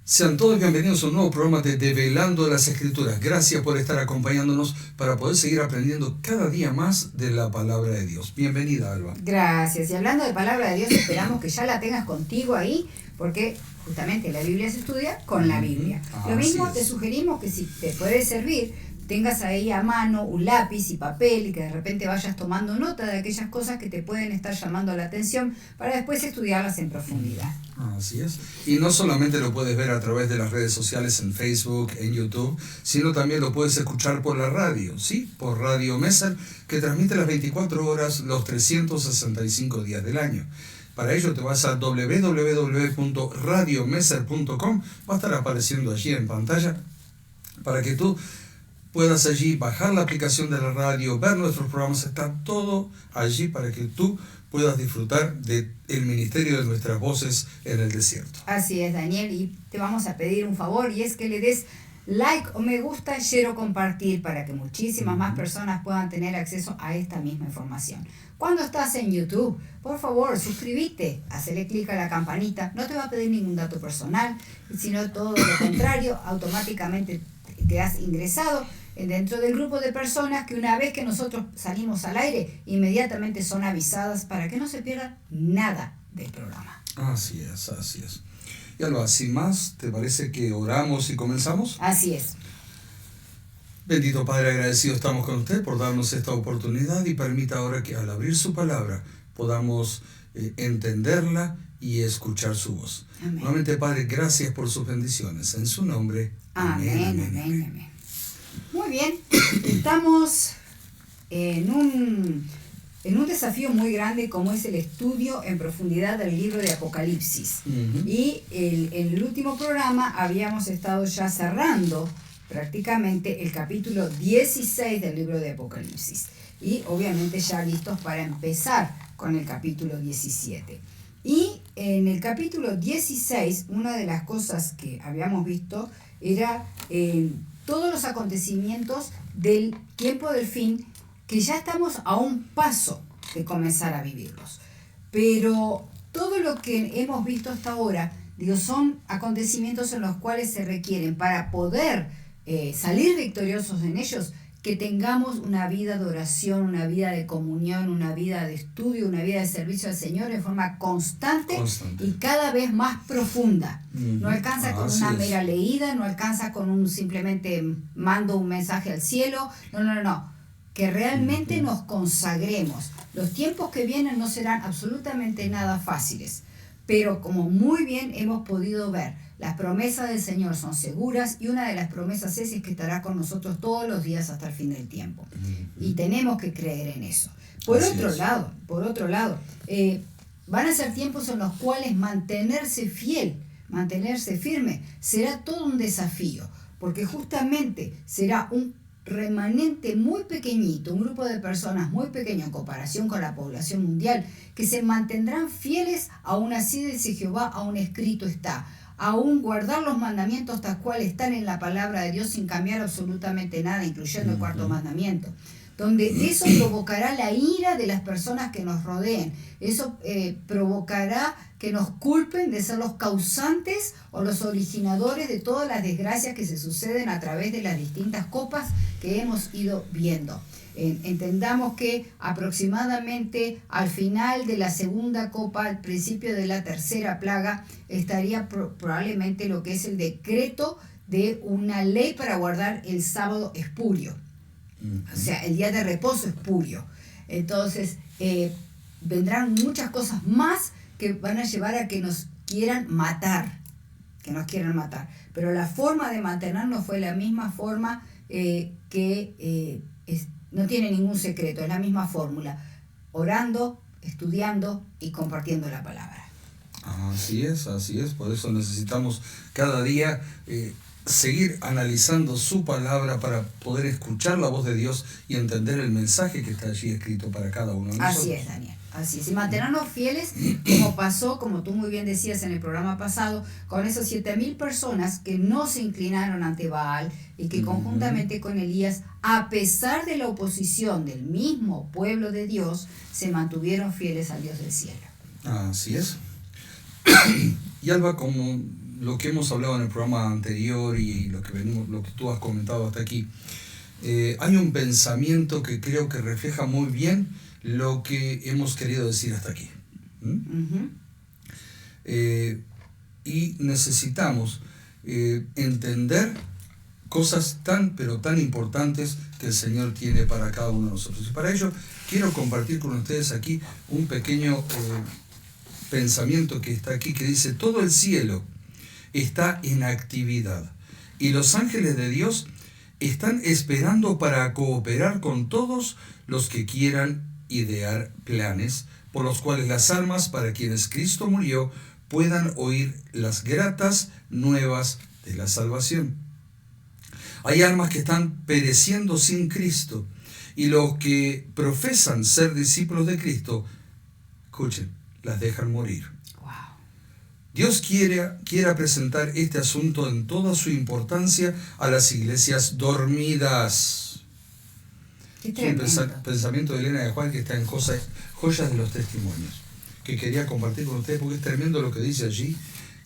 Sean todos bienvenidos a un nuevo programa de Develando las Escrituras. Gracias por estar acompañándonos para poder seguir aprendiendo cada día más de la palabra de Dios. Bienvenida, Alba. Gracias. Y hablando de palabra de Dios, esperamos que ya la tengas contigo ahí, porque justamente la Biblia se estudia con la Biblia. Lo mismo te sugerimos que si te puede servir, tengas ahí a mano un lápiz y papel y que de repente vayas tomando nota de aquellas cosas que te pueden estar llamando la atención para después estudiarlas en profundidad. Así es. Y no solamente lo puedes ver a través de las redes sociales en Facebook, en YouTube, sino también lo puedes escuchar por la radio, ¿sí? Por Radio Meser, que transmite las 24 horas, los 365 días del año. Para ello te vas a www.radiomeser.com, va a estar apareciendo allí en pantalla para que tú puedas allí bajar la aplicación de la radio, ver nuestros programas, está todo allí para que tú puedas disfrutar del ministerio de nuestras voces en el desierto. Así es, Daniel, y te vamos a pedir un favor, y es que le des like o me gusta, share o compartir para que muchísimas más personas puedan tener acceso a esta misma información. Cuando estás en YouTube, por favor, suscríbete, hazle clic a la campanita, no te va a pedir ningún dato personal, sino todo lo contrario, automáticamente quedas ingresado dentro del grupo de personas que una vez que nosotros salimos al aire, inmediatamente son avisadas para que no se pierdan nada del programa. Así es, así es. Y Alba, sin más, ¿te parece que oramos y comenzamos? Así es. Bendito Padre, agradecido estamos con usted por darnos esta oportunidad y permita ahora que al abrir su palabra podamos entenderla y escuchar su voz. Amén. Nuevamente, Padre, gracias por sus bendiciones. En su nombre. Amén. Muy bien, estamos en un desafío muy grande como es el estudio en profundidad del libro de Apocalipsis. Y en el último programa habíamos estado ya cerrando prácticamente el capítulo 16 del libro de Apocalipsis. Y obviamente ya listos para empezar con el capítulo 17. Y en el capítulo 16, una de las cosas que habíamos visto era todos los acontecimientos del tiempo del fin, que ya estamos a un paso de comenzar a vivirlos. Pero todo lo que hemos visto hasta ahora, son acontecimientos en los cuales se requieren para poder salir victoriosos en ellos, que tengamos una vida de oración, una vida de comunión, una vida de estudio, una vida de servicio al Señor en forma constante. Y cada vez más profunda. No alcanza con una mera leída, no alcanza con un simplemente mando un mensaje al cielo. No. Que realmente nos consagremos. Los tiempos que vienen no serán absolutamente nada fáciles, pero como muy bien hemos podido ver, las promesas del Señor son seguras y una de las promesas es que estará con nosotros todos los días hasta el fin del tiempo. Y tenemos que creer en eso. Por otro lado, van a ser tiempos en los cuales mantenerse fiel, mantenerse firme, será todo un desafío, porque justamente será un remanente muy pequeñito, un grupo de personas muy pequeño en comparación con la población mundial, que se mantendrán fieles, aún así dice Jehová, aún escrito está, aún guardar los mandamientos tal cual están en la palabra de Dios sin cambiar absolutamente nada, incluyendo el cuarto mandamiento, donde eso provocará la ira de las personas que nos rodeen, eso provocará que nos culpen de ser los causantes o los originadores de todas las desgracias que se suceden a través de las distintas copas que hemos ido viendo. Entendamos que aproximadamente al final de la segunda copa, al principio de la tercera plaga, estaría probablemente lo que es el decreto de una ley para guardar el sábado espurio. O sea, el día de reposo espurio. Entonces, vendrán muchas cosas más que van a llevar a que nos quieran matar. Pero la forma de mantenernos fue la misma forma no tiene ningún secreto, es la misma fórmula, orando, estudiando y compartiendo la palabra. Así es, por eso necesitamos cada día seguir analizando su palabra para poder escuchar la voz de Dios y entender el mensaje que está allí escrito para cada uno de nosotros. Así es, Daniel. Así es, y mantenernos fieles, como pasó, como tú muy bien decías en el programa pasado, con esas 7,000 personas que no se inclinaron ante Baal y que conjuntamente con Elías, a pesar de la oposición del mismo pueblo de Dios, se mantuvieron fieles al Dios del cielo. Así es. Y Alba, como lo que hemos hablado en el programa anterior y lo que tú has comentado hasta aquí, hay un pensamiento que creo que refleja muy bien lo que hemos querido decir hasta aquí. Ujú. Y necesitamos entender cosas pero tan importantes que el Señor tiene para cada uno de nosotros. Y para ello quiero compartir con ustedes aquí un pequeño pensamiento que está aquí, que dice: todo el cielo está en actividad y los ángeles de Dios están esperando para cooperar con todos los que quieran idear planes por los cuales las almas para quienes Cristo murió puedan oír las gratas nuevas de la salvación. Hay almas que están pereciendo sin Cristo, y los que profesan ser discípulos de Cristo, escuchen, las dejan morir. Wow. Dios quiere presentar este asunto en toda su importancia a las iglesias dormidas. Qué Es un tremendo. pensamiento de Elena de Juan que está en Joyas de los Testimonios, que quería compartir con ustedes porque es tremendo lo que dice allí,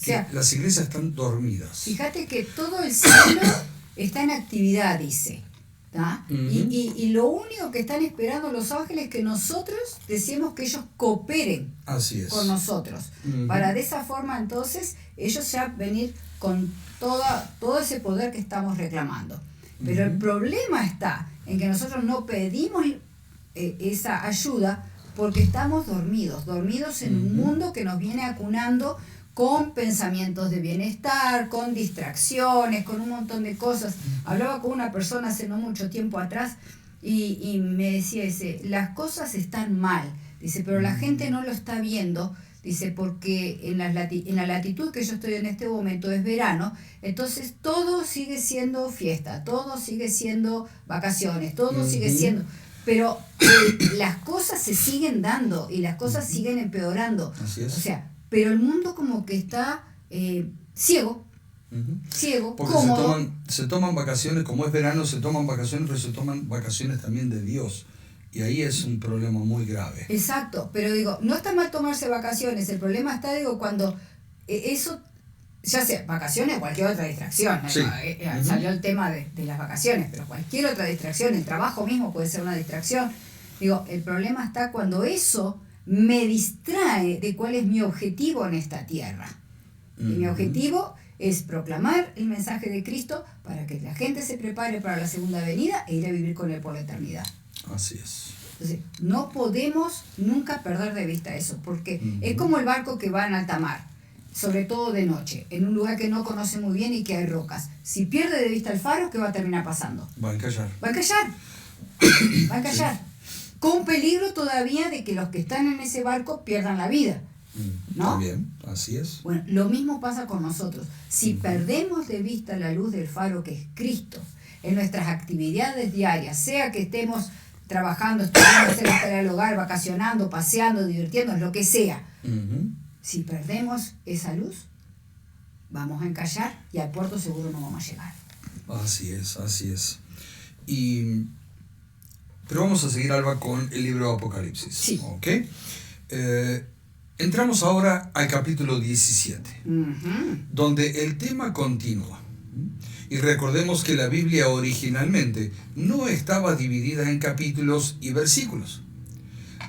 que O sea, las iglesias están dormidas. Fíjate que todo el cielo está en actividad, dice. ¿Tá? Ujú. Y lo único que están esperando los ángeles es que nosotros deseemos que ellos cooperen Así es. con nosotros. Ujú. Para de esa forma entonces ellos ya venir con todo ese poder que estamos reclamando. Pero el Ujú. problema está en que nosotros no pedimos esa ayuda porque estamos dormidos en un Ujú. mundo que nos viene acunando con pensamientos de bienestar, con distracciones, con un montón de cosas. Hablaba con una persona hace no mucho tiempo atrás y me decía, dice, las cosas están mal, dice, pero la gente no lo está viendo, dice, porque en la latitud que yo estoy en este momento es verano, entonces todo sigue siendo fiesta, todo sigue siendo vacaciones, todo sigue Ujú. siendo... Pero las cosas se siguen dando y las cosas siguen empeorando. Así es. O sea, pero el mundo como que está ciego, Ujú. Porque cómodo. se toman vacaciones, como es verano, se toman vacaciones, pero se toman vacaciones también de Dios. Y ahí es un problema muy grave. Exacto, pero digo, no está mal tomarse vacaciones, el problema está, digo, cuando eso, ya sea vacaciones o cualquier otra distracción, Sí. Ujú. Salió el tema de las vacaciones, pero cualquier otra distracción, el trabajo mismo puede ser una distracción. Digo, el problema está cuando eso me distrae de cuál es mi objetivo en esta tierra. Y mi Ujú. objetivo es proclamar el mensaje de Cristo para que la gente se prepare para la segunda venida e ir a vivir con Él por la eternidad. Así es. Entonces, no podemos nunca perder de vista eso, porque Ujú. es como el barco que va en alta mar, sobre todo de noche, en un lugar que no conoce muy bien y que hay rocas. Si pierde de vista el faro, ¿qué va a terminar pasando? Va a callar. Va a callar, va a callar. Con peligro todavía de que los que están en ese barco pierdan la vida. ¿No? También, así es. Bueno, lo mismo pasa con nosotros. Si perdemos de vista la luz del faro que es Cristo en nuestras actividades diarias, sea que estemos trabajando, estudiando, hacer la tarea del hogar, vacacionando, paseando, divirtiéndonos, lo que sea, Ujú. si perdemos esa luz, vamos a encallar y al puerto seguro no vamos a llegar. Así es, así es. Pero vamos a seguir, Alba, con el libro de Apocalipsis. Sí. ¿Ok? Entramos ahora al capítulo 17, Ujú. donde el tema continúa. Y recordemos que la Biblia originalmente no estaba dividida en capítulos y versículos.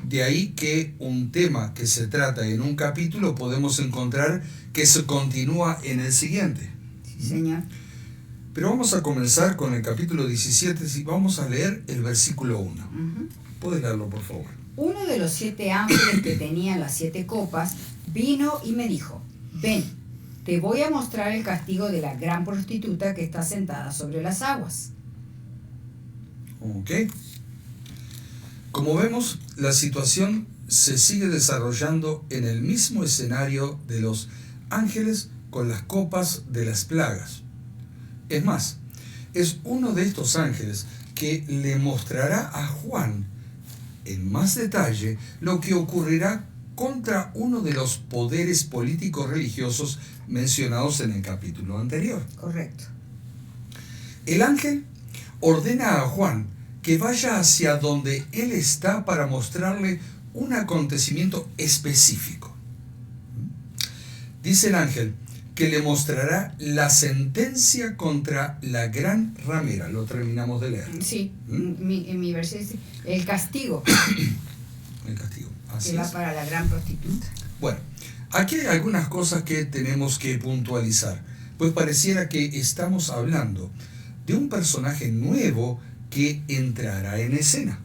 De ahí que un tema que se trata en un capítulo podemos encontrar que se continúa en el siguiente. Sí, señor. Pero vamos a comenzar con el capítulo 17 y vamos a leer el versículo 1. Ujú. ¿Puedes leerlo, por favor? Uno de los 7 ángeles que tenían las 7 copas vino y me dijo, ven, te voy a mostrar el castigo de la gran prostituta que está sentada sobre las aguas. Ok. Como vemos, la situación se sigue desarrollando en el mismo escenario de los ángeles con las copas de las plagas. Es más, es uno de estos ángeles que le mostrará a Juan en más detalle lo que ocurrirá contra uno de los poderes políticos religiosos mencionados en el capítulo anterior. Correcto. El ángel ordena a Juan que vaya hacia donde él está para mostrarle un acontecimiento específico. Dice el ángel que le mostrará la sentencia contra la gran ramera. Lo terminamos de leer. Sí, en mi versión dice el castigo. El castigo. Así que va es. para la gran prostituta. Bueno, aquí hay algunas cosas que tenemos que puntualizar, pues pareciera que estamos hablando de un personaje nuevo que entrará en escena.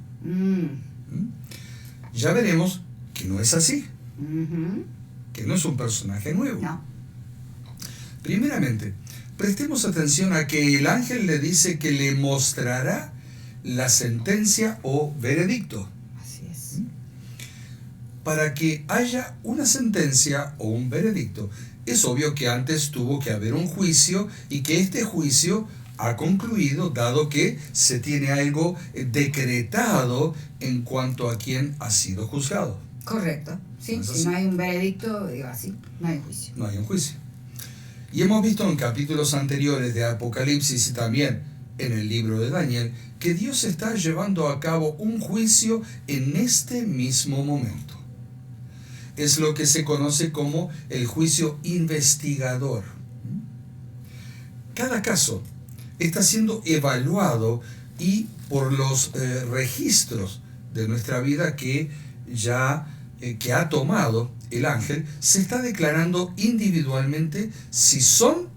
Ya veremos que no es así, que no es un personaje nuevo. No. Primeramente, prestemos atención a que el ángel le dice que le mostrará la sentencia o veredicto. Así es. Para que haya una sentencia o un veredicto, es obvio que antes tuvo que haber un juicio y que este juicio ha concluido, dado que se tiene algo decretado en cuanto a quien ha sido juzgado. Correcto. Sí, ¿No es si así? no hay un veredicto, digo así, no hay juicio. No hay un juicio. Y hemos visto en capítulos anteriores de Apocalipsis y también en el libro de Daniel que Dios está llevando a cabo un juicio en este mismo momento. Es lo que se conoce como el juicio investigador. Cada caso está siendo evaluado y por los registros de nuestra vida que ya que ha tomado el ángel, se está declarando individualmente si son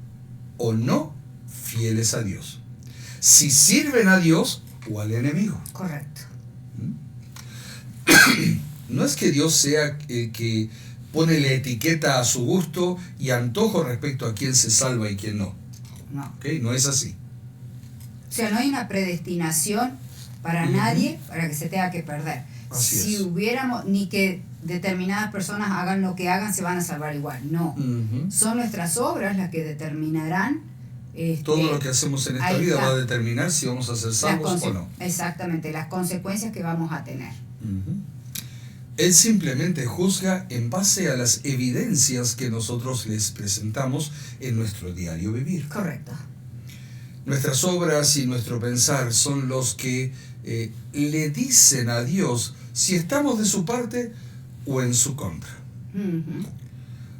o no fieles a Dios, si sirven a Dios o al enemigo. Correcto. No es que Dios sea el que pone la etiqueta a su gusto y antojo respecto a quién se salva y quién no. No. ¿Okay? No es así. O sea, no hay una predestinación para nadie para que se tenga que perder. Así Si es. hubiéramos, ni que determinadas personas hagan lo que hagan, se van a salvar igual. No. Son nuestras obras las que determinarán. Todo lo que hacemos en esta ahí vida está. va a determinar si vamos a ser salvos o no. Exactamente, las consecuencias que vamos a tener. Él simplemente juzga en base a las evidencias que nosotros les presentamos en nuestro diario vivir. Correcto. Nuestras obras y nuestro pensar son los que le dicen a Dios si estamos de su parte o en su contra.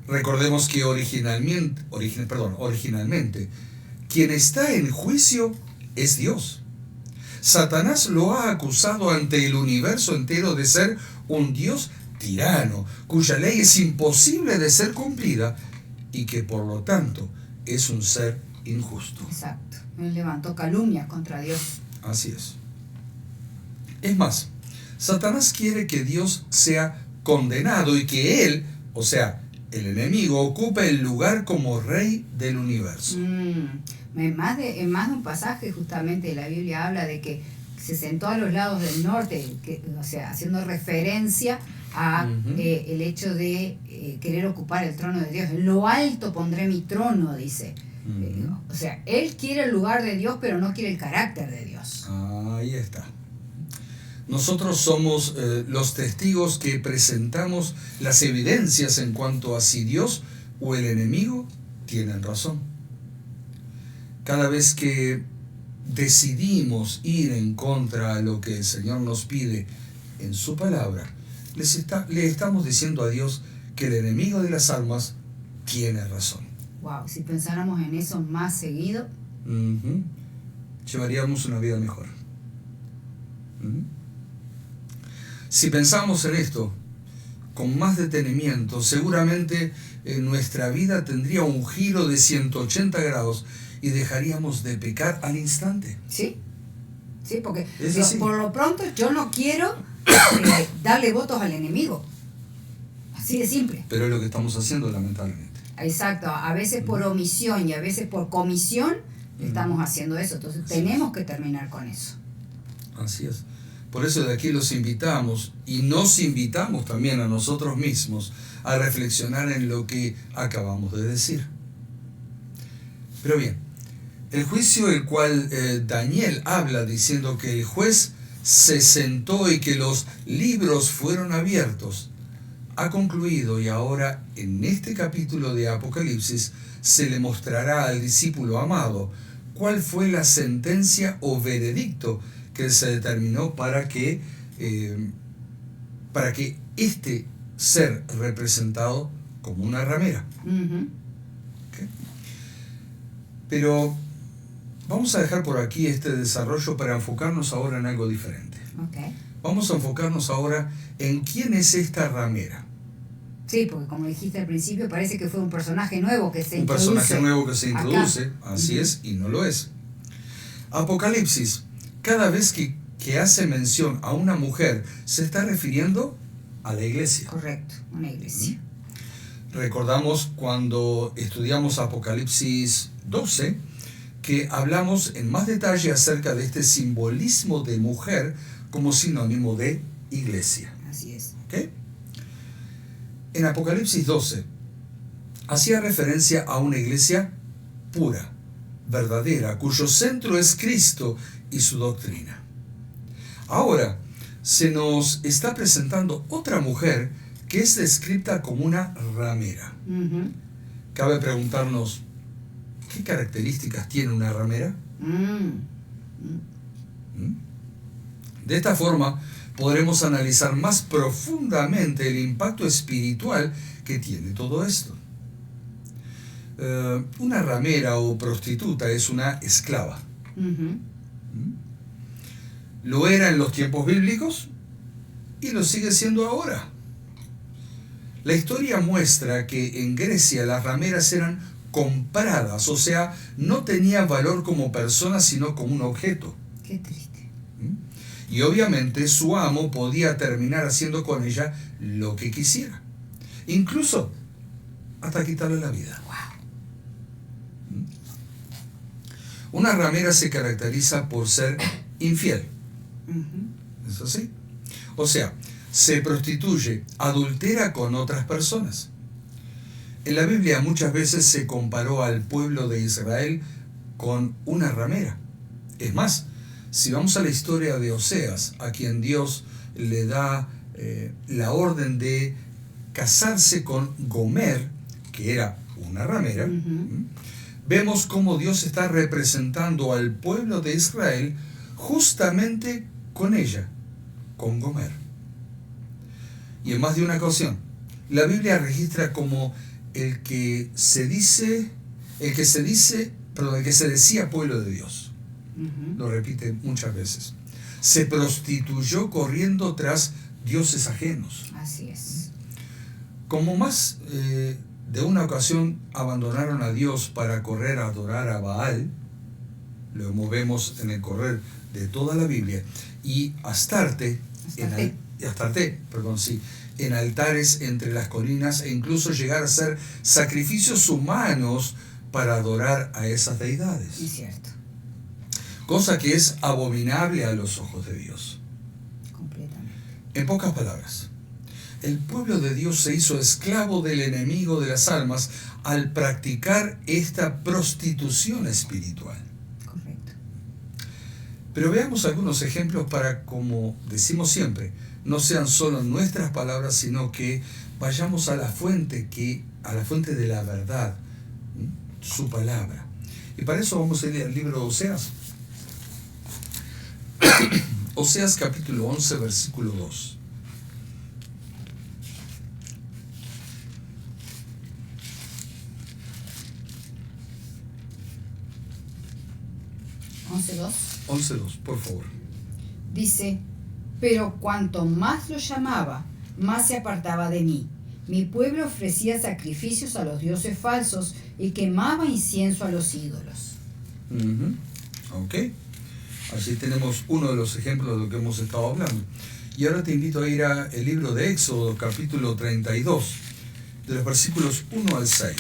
Recordemos que originalmente, quien está en juicio es Dios. Satanás lo ha acusado ante el universo entero de ser un Dios tirano, cuya ley es imposible de ser cumplida y que por lo tanto es un ser injusto. Exacto. Él levantó calumnias contra Dios. Así es. Es más, Satanás quiere que Dios sea condenado y que él, o sea, el enemigo, ocupe el lugar como rey del universo. En más de un pasaje justamente la Biblia habla de que se sentó a los lados del norte, o sea, haciendo referencia a el hecho de querer ocupar el trono de Dios. En lo alto pondré mi trono, dice. O sea, él quiere el lugar de Dios, pero no quiere el carácter de Dios. Ahí está. Nosotros somos los testigos que presentamos las evidencias en cuanto a si Dios o el enemigo tienen razón. Cada vez que decidimos ir en contra de lo que el Señor nos pide en su palabra, le estamos diciendo a Dios que el enemigo de las almas tiene razón. Wow, si pensáramos en eso más seguido, llevaríamos una vida mejor. Si pensamos en esto con más detenimiento, seguramente nuestra vida tendría un giro de 180 grados y dejaríamos de pecar al instante. Sí, porque así. Por lo pronto yo no quiero darle votos al enemigo. Así de simple. Pero es lo que estamos haciendo, lamentablemente. Exacto, a veces por omisión y a veces por comisión estamos haciendo eso. Entonces tenemos que terminar con eso. Así es. Por eso de aquí los invitamos y nos invitamos también a nosotros mismos a reflexionar en lo que acabamos de decir. Pero bien, el juicio el cual Daniel habla diciendo que el juez se sentó y que los libros fueron abiertos, ha concluido y ahora en este capítulo de Apocalipsis se le mostrará al discípulo amado cuál fue la sentencia o veredicto que se determinó para que este ser representado como una ramera. ¿Okay? Pero vamos a dejar por aquí este desarrollo para enfocarnos ahora en algo diferente. Okay. Vamos a enfocarnos ahora en quién es esta ramera. Sí, porque como dijiste al principio, parece que fue un personaje nuevo que se introduce. Un personaje nuevo que se introduce, acá. Así es, y no lo es. Apocalipsis, cada vez que hace mención a una mujer, se está refiriendo a la iglesia. Correcto, una iglesia. Recordamos cuando estudiamos Apocalipsis 12, que hablamos en más detalle acerca de este simbolismo de mujer como sinónimo de iglesia. Así es. ¿Okay? En Apocalipsis 12 hacía referencia a una iglesia pura, verdadera, cuyo centro es Cristo y su doctrina. Ahora se nos está presentando otra mujer que es descrita como una ramera. Uh-huh. Cabe preguntarnos, ¿qué características tiene una ramera? De esta forma podremos analizar más profundamente el impacto espiritual que tiene todo esto. Una ramera o prostituta es una esclava. Uh-huh. Lo era en los tiempos bíblicos y lo sigue siendo ahora. La historia muestra que en Grecia las rameras eran compradas, o sea, no tenían valor como personas, sino como un objeto. Qué triste. Y obviamente su amo podía terminar haciendo con ella lo que quisiera, incluso hasta quitarle la vida. Wow. Una ramera se caracteriza por ser infiel. Uh-huh. ¿Es así? O sea, se prostituye, adultera con otras personas. En la Biblia muchas veces se comparó al pueblo de Israel con una ramera. Es más, si vamos a la historia de Oseas, a quien Dios le da la orden de casarse con Gomer, que era una ramera, Uh-huh. vemos cómo Dios está representando al pueblo de Israel justamente con ella, con Gomer. Y en más de una ocasión, la Biblia registra como el que se decía pueblo de Dios. Uh-huh. Lo repite muchas veces. Se prostituyó corriendo tras dioses ajenos. Así es. Como más de una ocasión abandonaron a Dios para correr a adorar a Baal, lo movemos en el correr de toda la Biblia, y Astarte, en altares entre las colinas, e incluso llegar a hacer sacrificios humanos para adorar a esas deidades. Es cierto. Cosa que es abominable a los ojos de Dios. Completamente. En pocas palabras, el pueblo de Dios se hizo esclavo del enemigo de las almas al practicar esta prostitución espiritual. Correcto. Pero veamos algunos ejemplos para, como decimos siempre, no sean solo nuestras palabras, sino que vayamos a la fuente de la verdad, su palabra. Y para eso vamos a ir al libro de Oseas. Oseas capítulo 11, versículo 2. ¿11:2? 11:2, por favor. Dice: pero cuanto más lo llamaba, más se apartaba de mí. Mi pueblo ofrecía sacrificios a los dioses falsos y quemaba incienso a los ídolos. Ok. Allí tenemos uno de los ejemplos de lo que hemos estado hablando. Y ahora te invito a ir al libro de Éxodo, capítulo 32, de los versículos 1 al 6.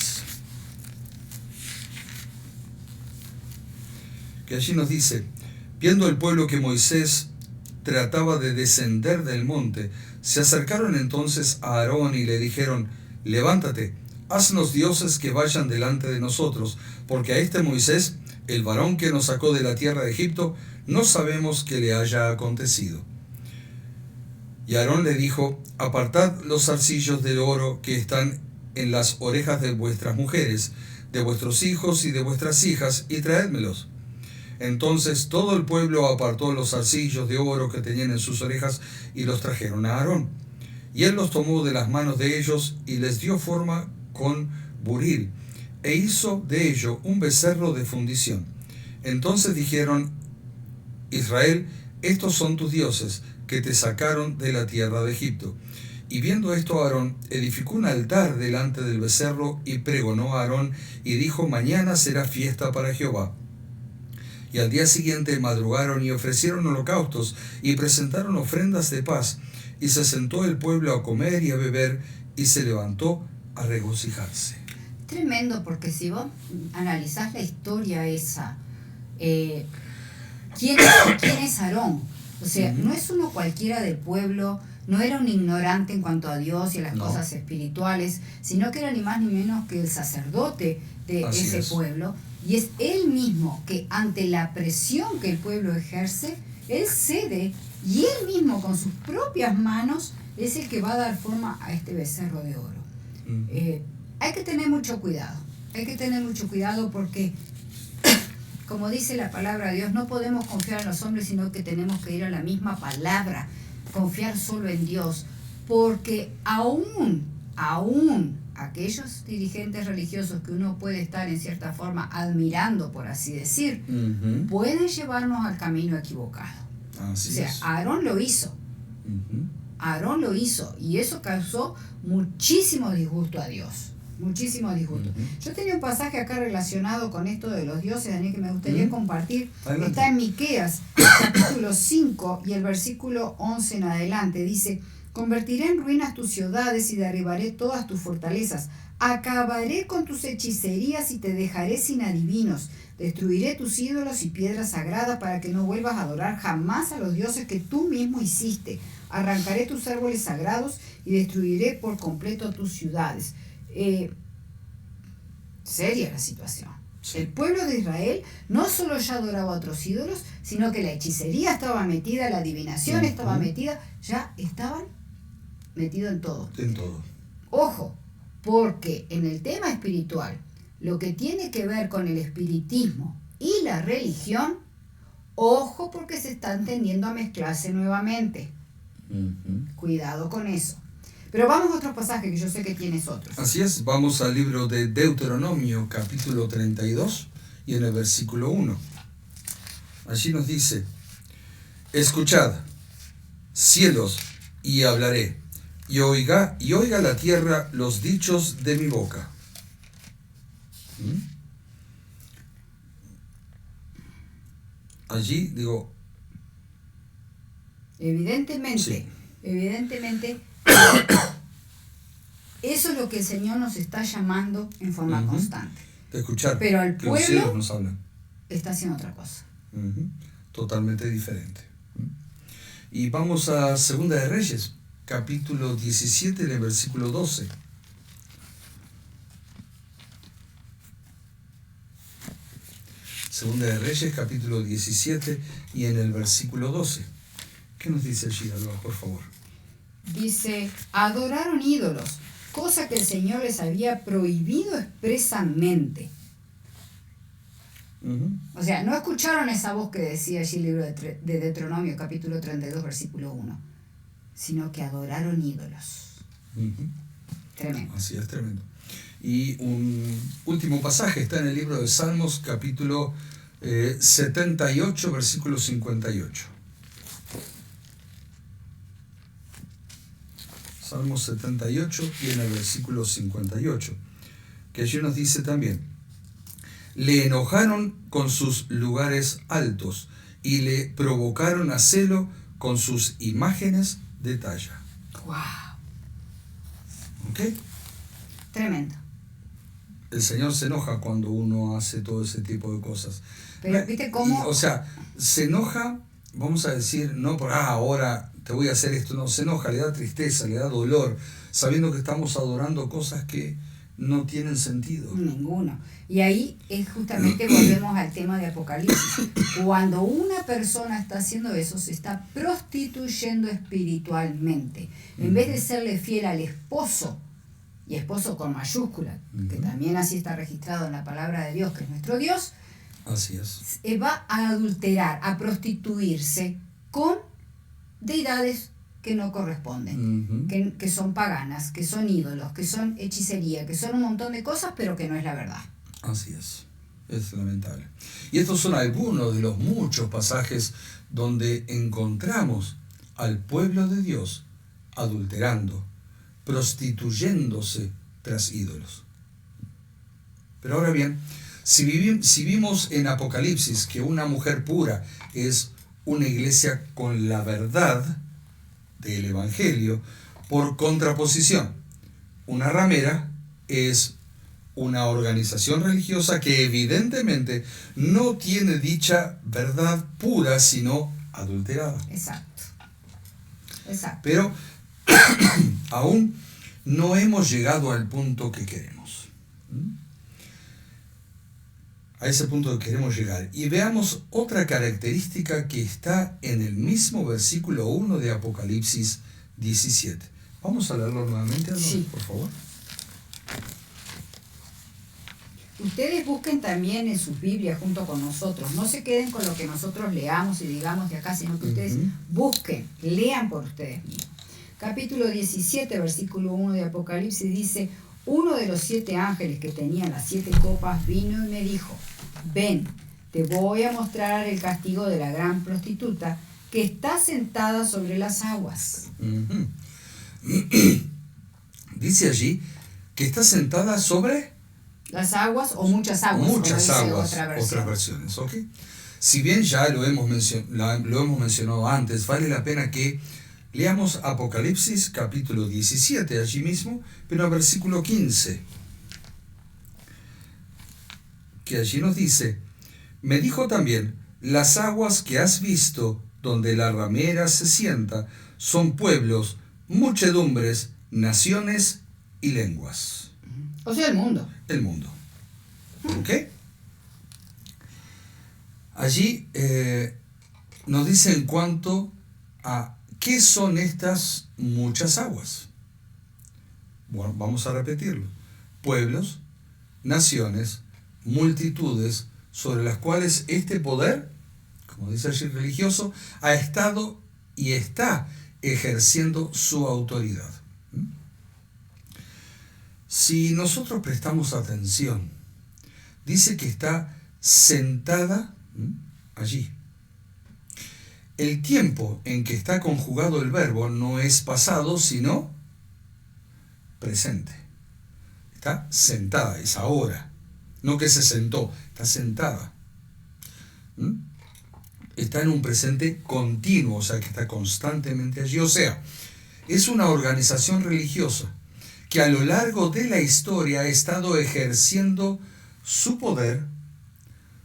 Que allí nos dice: viendo el pueblo que Moisés trataba de descender del monte, se acercaron entonces a Aarón y le dijeron: levántate, haznos dioses que vayan delante de nosotros, porque a este Moisés, el varón que nos sacó de la tierra de Egipto, no sabemos qué le haya acontecido. Y Aarón le dijo: apartad los zarcillos de oro que están en las orejas de vuestras mujeres, de vuestros hijos y de vuestras hijas, y traédmelos. Entonces todo el pueblo apartó los zarcillos de oro que tenían en sus orejas y los trajeron a Aarón. Y él los tomó de las manos de ellos y les dio forma con buril, e hizo de ello un becerro de fundición. Entonces dijeron: Israel, estos son tus dioses, que te sacaron de la tierra de Egipto. Y viendo esto, Aarón edificó un altar delante del becerro, y pregonó a Aarón, y dijo: mañana será fiesta para Jehová. Y al día siguiente madrugaron y ofrecieron holocaustos, y presentaron ofrendas de paz. Y se sentó el pueblo a comer y a beber, y se levantó a regocijarse. Tremendo, porque si vos analizás la historia esa, ¿quién es Aarón? O sea, no es uno cualquiera del pueblo, no era un ignorante en cuanto a Dios y a las cosas espirituales, sino que era ni más ni menos que el sacerdote de ese pueblo. Y es él mismo que, ante la presión que el pueblo ejerce, él cede, y él mismo con sus propias manos es el que va a dar forma a este becerro de oro. Hay que tener mucho cuidado porque, como dice la palabra de Dios, no podemos confiar en los hombres, sino que tenemos que ir a la misma palabra, confiar solo en Dios, porque aún aquellos dirigentes religiosos que uno puede estar en cierta forma admirando, por así decir, pueden llevarnos al camino equivocado. Aarón lo hizo. Aarón lo hizo, y eso causó muchísimo disgusto a Dios. Muchísimo disgusto. Yo tenía un pasaje acá relacionado con esto de los dioses, Daniel, que me gustaría compartir. Adelante. Está en Miqueas, capítulo 5 y el versículo 11 en adelante. Dice: convertiré en ruinas tus ciudades y derribaré todas tus fortalezas. Acabaré con tus hechicerías y te dejaré sin adivinos. Destruiré tus ídolos y piedras sagradas para que no vuelvas a adorar jamás a los dioses que tú mismo hiciste. Arrancaré tus árboles sagrados y destruiré por completo tus ciudades. Seria la situación. El pueblo de Israel no solo ya adoraba a otros ídolos, sino que la hechicería estaba metida, la adivinación estaba metida, ya estaban metidos en todo. En todo. Ojo, porque en el tema espiritual, lo que tiene que ver con el espiritismo y la religión, ojo, porque se están tendiendo a mezclarse nuevamente. Cuidado con eso. Pero vamos a otro pasaje, que yo sé que tienes otros. Así es, vamos al libro de Deuteronomio, capítulo 32, y en el versículo 1. Allí nos dice: escuchad, cielos, y hablaré, y oiga la tierra los dichos de mi boca. Allí digo... Evidentemente, eso es lo que el Señor nos está llamando en forma constante. De escuchar. Pero al que los pueblo cielos nos hablan. Está haciendo otra cosa. Totalmente diferente. Y vamos a Segunda de Reyes, capítulo 17, en el versículo 12. Segunda de Reyes, capítulo 17, y en el versículo 12. ¿Qué nos dice allí, Alba, por favor? Dice: adoraron ídolos, cosa que el Señor les había prohibido expresamente. O sea, no escucharon esa voz que decía allí el libro de Deuteronomio, capítulo 32, versículo 1, sino que adoraron ídolos. Tremendo. Así es, tremendo. Y un último pasaje está en el libro de Salmos, capítulo 78, versículo 58. Salmos 78 y en el versículo 58, que allí nos dice también: le enojaron con sus lugares altos y le provocaron a celo con sus imágenes de talla. ¡Wow! ¿Ok? Tremendo. El Señor se enoja cuando uno hace todo ese tipo de cosas. Pero ¿viste cómo? O sea, se enoja, vamos a decir, no por ahora te voy a hacer esto, no, se enoja, le da tristeza, le da dolor, sabiendo que estamos adorando cosas que no tienen sentido. Ninguno. Y ahí es justamente, volvemos al tema de Apocalipsis. Cuando una persona está haciendo eso, se está prostituyendo espiritualmente. En vez de serle fiel al esposo, y esposo con mayúscula, que también así está registrado en la palabra de Dios, que es nuestro Dios, así es. Va a adulterar, a prostituirse con deidades que no corresponden, que son paganas, que son ídolos, que son hechicería, que son un montón de cosas, pero que no es la verdad. Así es lamentable. Y estos son algunos de los muchos pasajes donde encontramos al pueblo de Dios adulterando, prostituyéndose tras ídolos. Pero ahora bien, si vimos en Apocalipsis que una mujer pura es una iglesia con la verdad del Evangelio, por contraposición, una ramera es una organización religiosa que evidentemente no tiene dicha verdad pura, sino adulterada. Exacto. Pero aún no hemos llegado al punto que queremos. A ese punto que queremos llegar. Y veamos otra característica que está en el mismo versículo 1 de Apocalipsis 17. Vamos a leerlo nuevamente, sí, por favor. Ustedes busquen también en sus Biblias junto con nosotros. No se queden con lo que nosotros leamos y digamos de acá, sino que ustedes busquen, lean por ustedes mismos. Capítulo 17, versículo 1 de Apocalipsis dice: uno de los 7 ángeles que tenían las 7 copas vino y me dijo: ven, te voy a mostrar el castigo de la gran prostituta que está sentada sobre las aguas. Dice allí que está sentada sobre las aguas o muchas aguas. Muchas aguas, otras versiones. ¿Okay? Si bien ya lo hemos mencionado antes, vale la pena que leamos Apocalipsis capítulo 17 allí mismo, pero versículo 15, que allí nos dice: me dijo también, las aguas que has visto donde la ramera se sienta son pueblos, muchedumbres, naciones y lenguas. O sea, el mundo. El mundo. ¿Ok? Allí nos dice en cuanto a ¿qué son estas muchas aguas? Bueno, vamos a repetirlo. Pueblos, naciones, multitudes, sobre las cuales este poder, como dice allí religioso, ha estado y está ejerciendo su autoridad. Si nosotros prestamos atención, dice que está sentada allí. El tiempo en que está conjugado el verbo no es pasado, sino presente. Está sentada, es ahora. No que se sentó, está sentada. Está en un presente continuo, o sea que está constantemente allí. O sea, es una organización religiosa que a lo largo de la historia ha estado ejerciendo su poder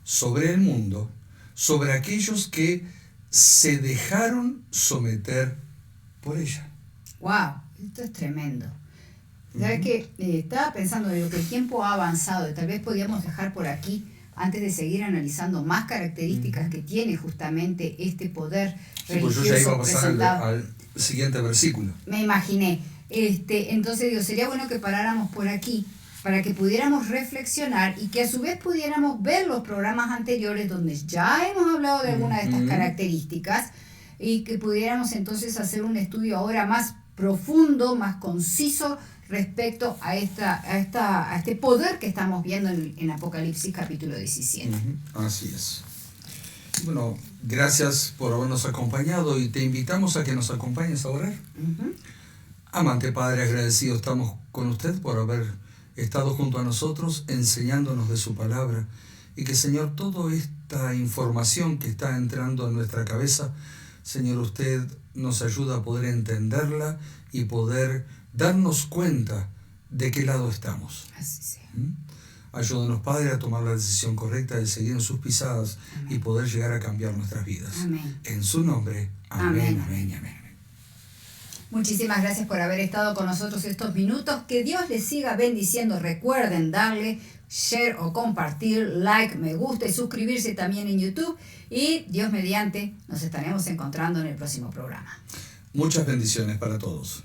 sobre el mundo, sobre aquellos que se dejaron someter por ella. ¡Wow! Esto es tremendo. ¿Sabes qué? Estaba pensando de lo que el tiempo ha avanzado y tal vez podíamos dejar por aquí, antes de seguir analizando más características que tiene justamente este poder religioso. Pues yo ya iba a pasar al siguiente versículo. Me imaginé. Entonces digo, sería bueno que paráramos por aquí para que pudiéramos reflexionar y que a su vez pudiéramos ver los programas anteriores donde ya hemos hablado de algunas de estas características y que pudiéramos entonces hacer un estudio ahora más profundo, más conciso respecto a este poder que estamos viendo en Apocalipsis capítulo 17. Así es. Bueno, gracias por habernos acompañado y te invitamos a que nos acompañes a orar. Amante Padre, agradecido estamos con usted por haber estado junto a nosotros enseñándonos de su palabra y que, Señor, toda esta información que está entrando en nuestra cabeza, Señor, usted nos ayuda a poder entenderla y poder darnos cuenta de qué lado estamos. Así sea. Ayúdanos, Padre, a tomar la decisión correcta de seguir en sus pisadas. Amén. Y poder llegar a cambiar nuestras vidas. Amén. En su nombre. Amén, amén, amén. Muchísimas gracias por haber estado con nosotros estos minutos. Que Dios les siga bendiciendo. Recuerden darle share o compartir, like, me gusta y suscribirse también en YouTube. Y Dios mediante, nos estaremos encontrando en el próximo programa. Muchas bendiciones para todos.